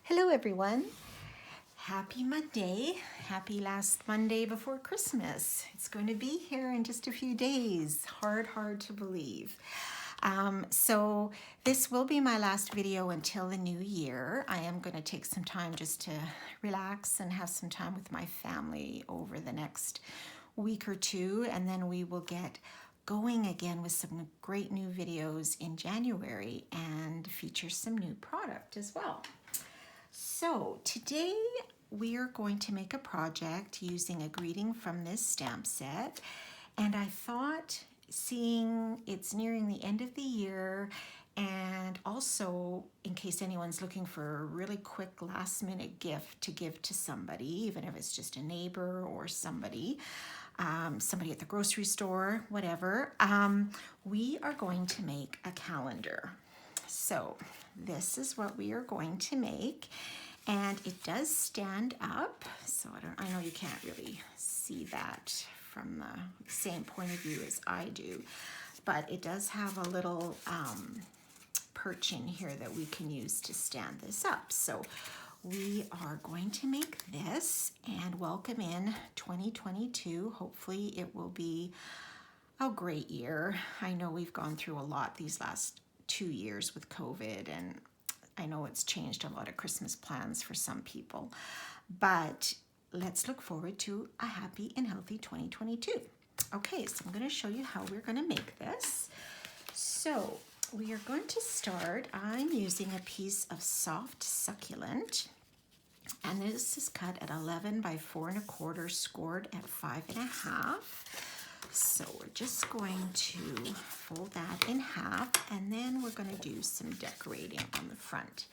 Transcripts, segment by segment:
Hello everyone. Happy Monday. Happy last Monday before Christmas. It's going to be here in just a few days. Hard to believe. So this will be my last video until the new year. I am going to take some time just to relax and have some time with my family over the next week or two, and then we will get going again with some great new videos in January and feature some new product as well. So today we are going to make a project using a greeting from this stamp set, and I thought, seeing it's nearing the end of the year, and also in case anyone's looking for a really quick last minute gift to give to somebody, even if it's just a neighbor or somebody at the grocery store, whatever, we are going to make a calendar. So this is what we are going to make, and it does stand up. So I know you can't really see that from the same point of view as I do, but it does have a little perch in here that we can use to stand this up. So we are going to make this and welcome in 2022. Hopefully it will be a great year. I know we've gone through a lot these last 2 years with COVID, and I know it's changed a lot of Christmas plans for some people, but let's look forward to a happy and healthy 2022. Okay, so I'm going to show you how we're going to make this. So we are going to start. I'm using a piece of soft succulent, and this is cut at 11 by 4 1/4, scored at 5 1/2. So we're just going to fold that in half, and then we're going to do some decorating on the front.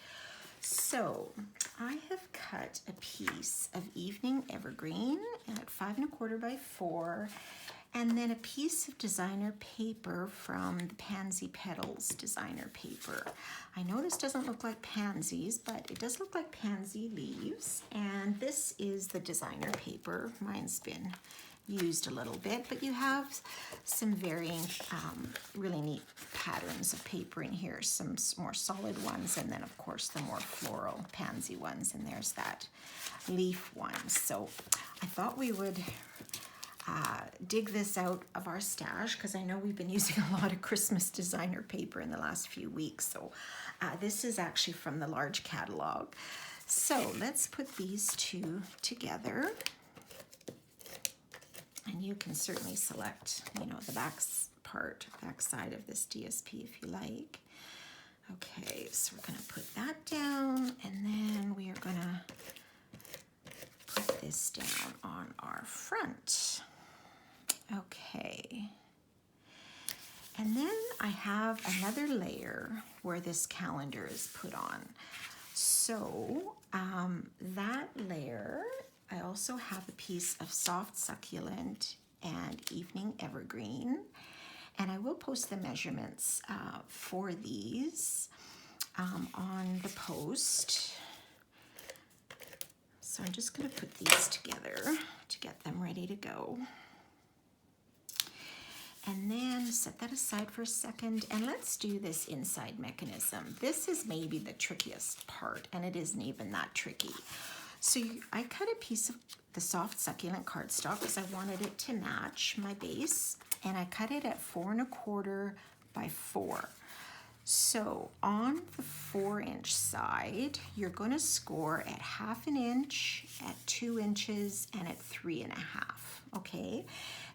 So I have cut a piece of evening evergreen at 5 1/4 by 4, and then a piece of designer paper from the Pansy Petals designer paper. I know this doesn't look like pansies, but it does look like pansy leaves, and this is the designer paper. Mine's been used a little bit, but you have some varying really neat patterns of paper in here, some more solid ones, and then of course the more floral pansy ones, and there's that leaf one. So I thought we would dig this out of our stash, because I know we've been using a lot of Christmas designer paper in the last few weeks. So this is actually from the large catalog. So let's put these two together. And you can certainly select, the back side of this DSP if you like. Okay, so we're going to put that down, and then we are going to put this down on our front. Okay. And then I have another layer where this calendar is put on. So that layer, I also have a piece of soft succulent and evening evergreen, and I will post the measurements for these on the post. So I'm just going to put these together to get them ready to go. And then set that aside for a second, and let's do this inside mechanism. This is maybe the trickiest part, and it isn't even that tricky. So I cut a piece of the soft succulent cardstock because I wanted it to match my base, and I cut it at 4 1/4 by 4. So on the 4-inch side, you're going to score at 1/2 inch, at 2 inches, and at 3 1/2. Okay,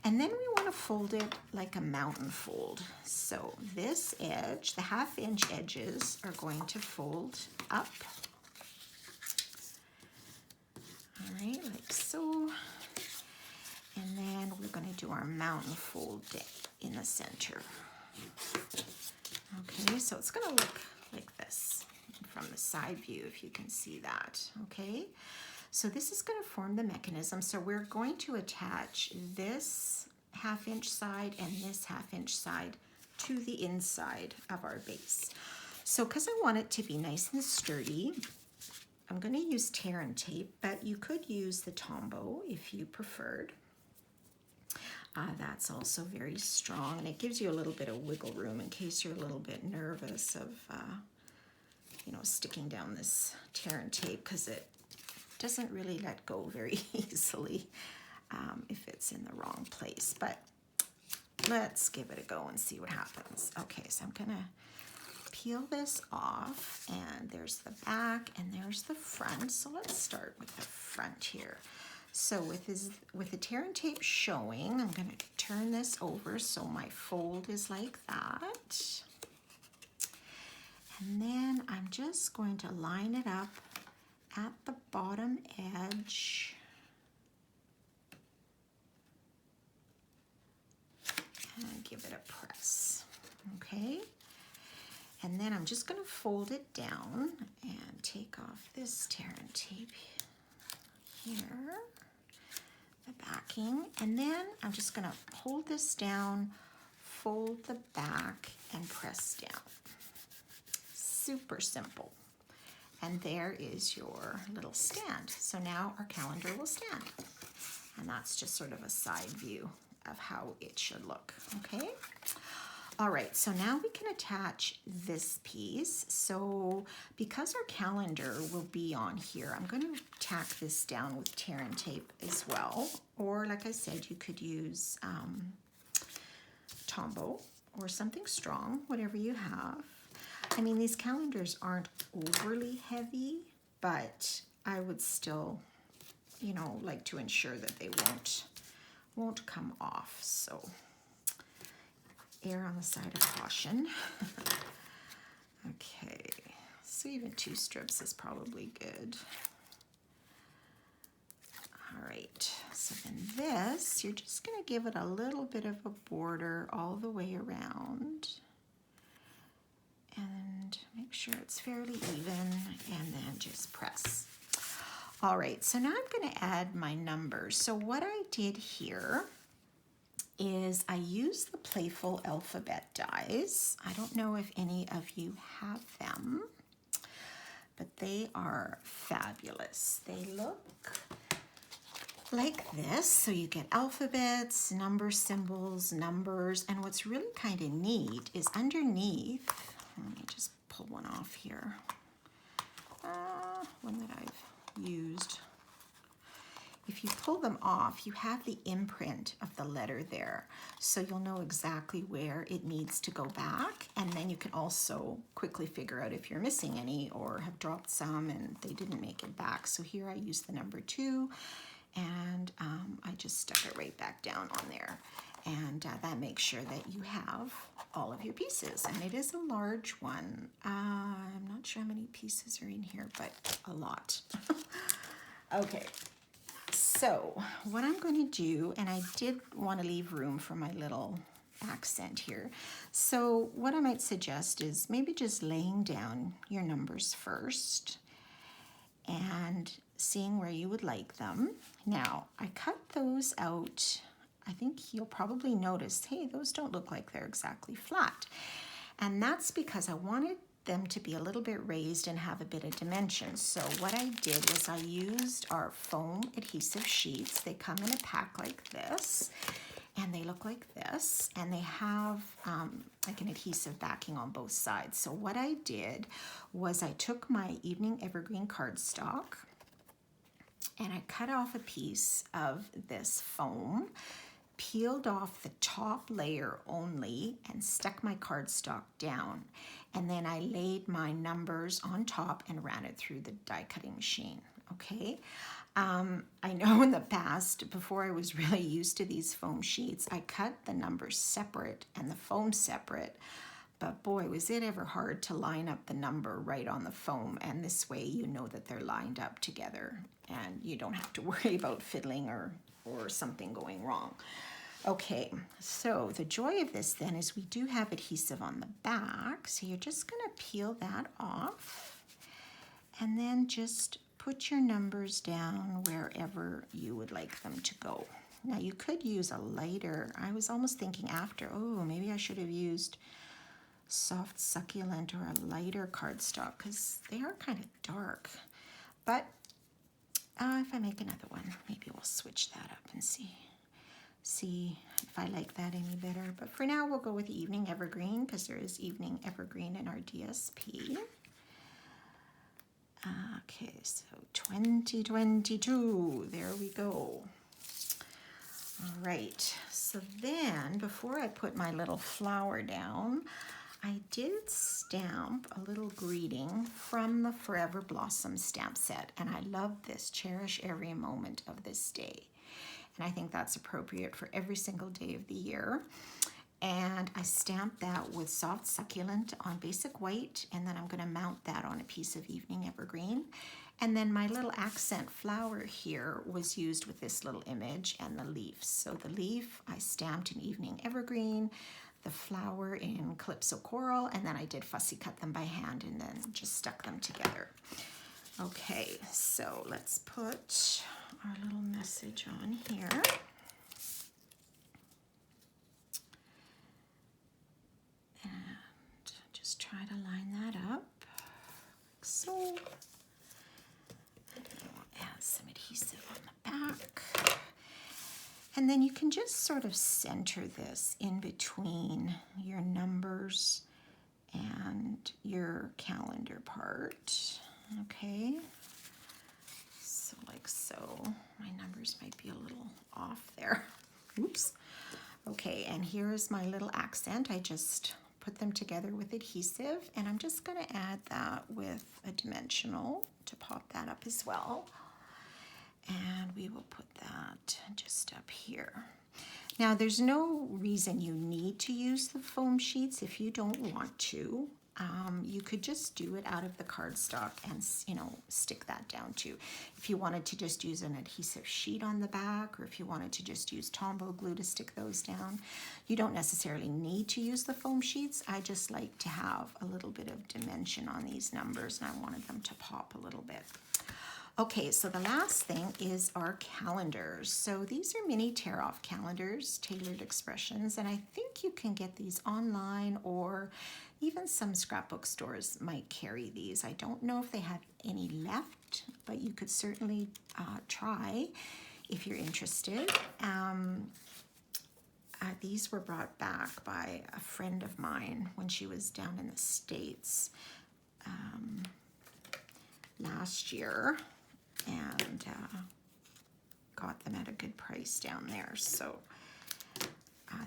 and then we want to fold it like a mountain fold. So this edge, the 1/2 inch edges, are going to fold up. All right, like so. And then we're going to do our mountain fold in the center. Okay, so it's going to look like this from the side view, if you can see that. Okay, so this is going to form the mechanism. So we're going to attach this 1/2 inch side and this 1/2 inch side to the inside of our base. So because I want it to be nice and sturdy, I'm going to use tear and tape, but you could use the Tombow if you preferred. That's also very strong, and it gives you a little bit of wiggle room in case you're a little bit nervous of you know, sticking down this tear and tape because it doesn't really let go very easily if it's in the wrong place. But let's give it a go and see what happens. Okay, so I'm gonna peel this off, and there's the back and there's the front. So let's start with the front here. So with the tear and tape showing, I'm gonna turn this over so my fold is like that. And then I'm just going to line it up at the bottom edge. And give it a press, okay? And then I'm just gonna fold it down and take off this tear and tape here, the backing. And then I'm just gonna hold this down, fold the back, and press down. Super simple. And there is your little stand. So now our calendar will stand. And that's just sort of a side view of how it should look, okay? All right, so now we can attach this piece. So because our calendar will be on here, I'm gonna tack this down with tear and tape as well. Or like I said, you could use Tombow or something strong, whatever you have. I mean, these calendars aren't overly heavy, but I would still, you know, like to ensure that they won't come off. So err on the side of caution. Okay, so even 2 strips is probably good. All right, so then this, you're just gonna give it a little bit of a border all the way around. And make sure it's fairly even, and then just press. All right, so now I'm gonna add my numbers. So what I did here is I used the Playful Alphabet dies. I don't know if any of you have them, but they are fabulous. They look like this. So you get alphabets, number symbols, numbers, and what's really kind of neat is underneath, let me just pull one off here. One that I've used. If you pull them off, you have the imprint of the letter there. So you'll know exactly where it needs to go back. And then you can also quickly figure out if you're missing any or have dropped some and they didn't make it back. So here I use the number 2 and I just stuck it right back down on there. And that makes sure that you have all of your pieces. And it is a large one. I'm not sure how many pieces are in here, but a lot. Okay. So what I'm going to do, and I did want to leave room for my little accent here. So what I might suggest is maybe just laying down your numbers first and seeing where you would like them. Now, I cut those out. I think you'll probably notice, hey, those don't look like they're exactly flat. And that's because I wanted them to be a little bit raised and have a bit of dimension. So what I did was I used our foam adhesive sheets. They come in a pack like this, and they look like this, and they have like an adhesive backing on both sides. So what I did was I took my evening evergreen cardstock and I cut off a piece of this foam, peeled off the top layer only, and stuck my cardstock down. And then I laid my numbers on top and ran it through the die cutting machine, okay? I know in the past, before I was really used to these foam sheets, I cut the numbers separate and the foam separate. But boy, was it ever hard to line up the number right on the foam. And this way you know that they're lined up together and you don't have to worry about fiddling or something going wrong. Okay, so the joy of this then is we do have adhesive on the back. So you're just gonna peel that off and then just put your numbers down wherever you would like them to go. Now you could use a lighter, I was almost thinking after, oh, maybe I should have used soft succulent or a lighter cardstock because they are kind of dark. But if I make another one, maybe we'll switch that up and see if I like that any better. But for now, we'll go with Evening Evergreen because there is Evening Evergreen in our DSP. Okay, so 2022, there we go. All right, so then before I put my little flower down, I did stamp a little greeting from the Forever Blossom stamp set, and I love this. Cherish every moment of this day. And I think that's appropriate for every single day of the year. And I stamped that with soft succulent on basic white, and then I'm going to mount that on a piece of evening evergreen. And then my little accent flower here was used with this little image and the leaf. So the leaf I stamped in evening evergreen, the flower in calypso coral, and then I did fussy cut them by hand and then just stuck them together. Okay, so let's put our little message on here. And just try to line that up like so. And then we'll add some adhesive on the back. And then you can just sort of center this in between your numbers and your calendar part. Okay, so like so. My numbers might be a little off there. Oops. Okay, and here's my little accent. I just put them together with adhesive, and I'm just going to add that with a dimensional to pop that up as well. And we will put that just up here. Now, there's no reason you need to use the foam sheets if you don't want to. You could just do it out of the cardstock and, you know, stick that down too. If you wanted to just use an adhesive sheet on the back, or if you wanted to just use Tombow glue to stick those down, you don't necessarily need to use the foam sheets. I just like to have a little bit of dimension on these numbers, and I wanted them to pop a little bit. Okay, so the last thing is our calendars. So these are mini tear-off calendars, tailored expressions, and I think you can get these online, or even some scrapbook stores might carry these. I don't know if they have any left, but you could certainly try if you're interested. These were brought back by a friend of mine when she was down in the States last year, and got them at a good price down there. So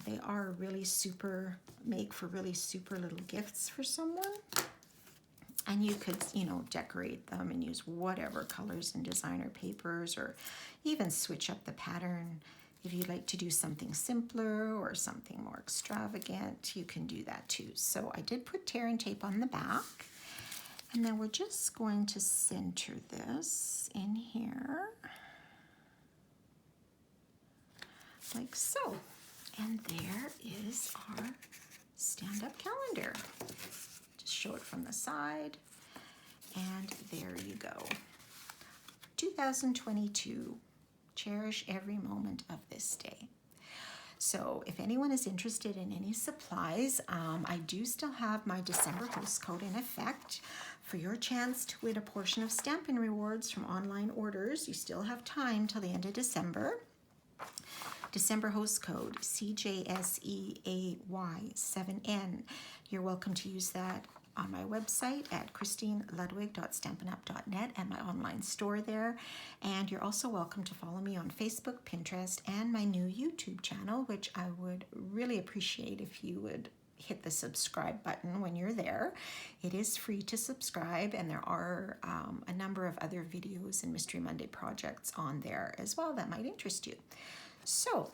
they are really super, make for really super little gifts for someone. And you could, you know, decorate them and use whatever colors and designer papers, or even switch up the pattern. If you'd like to do something simpler or something more extravagant, you can do that too. So I did put tear and tape on the back. And then we're just going to center this in here, like so. And there is our stand-up calendar. Just show it from the side, and there you go. 2022, cherish every moment of this day. So if anyone is interested in any supplies, I do still have my December host code in effect for your chance to win a portion of Stampin' Rewards from online orders. You still have time till the end of December. December host code CJSEAY7N. You're welcome to use that on my website at christineludwig.stampinup.net and my online store there. And you're also welcome to follow me on Facebook, Pinterest, and my new YouTube channel, which I would really appreciate if you would hit the subscribe button when you're there. It is free to subscribe, and there are a number of other videos and Mystery Monday projects on there as well that might interest you. So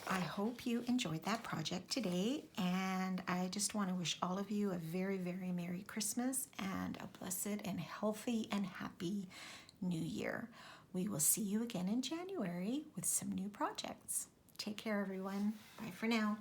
I hope you enjoyed that project today, and I just want to wish all of you a very, very Merry Christmas and a blessed and healthy and happy New Year. We will see you again in January with some new projects. Take care, everyone. Bye for now.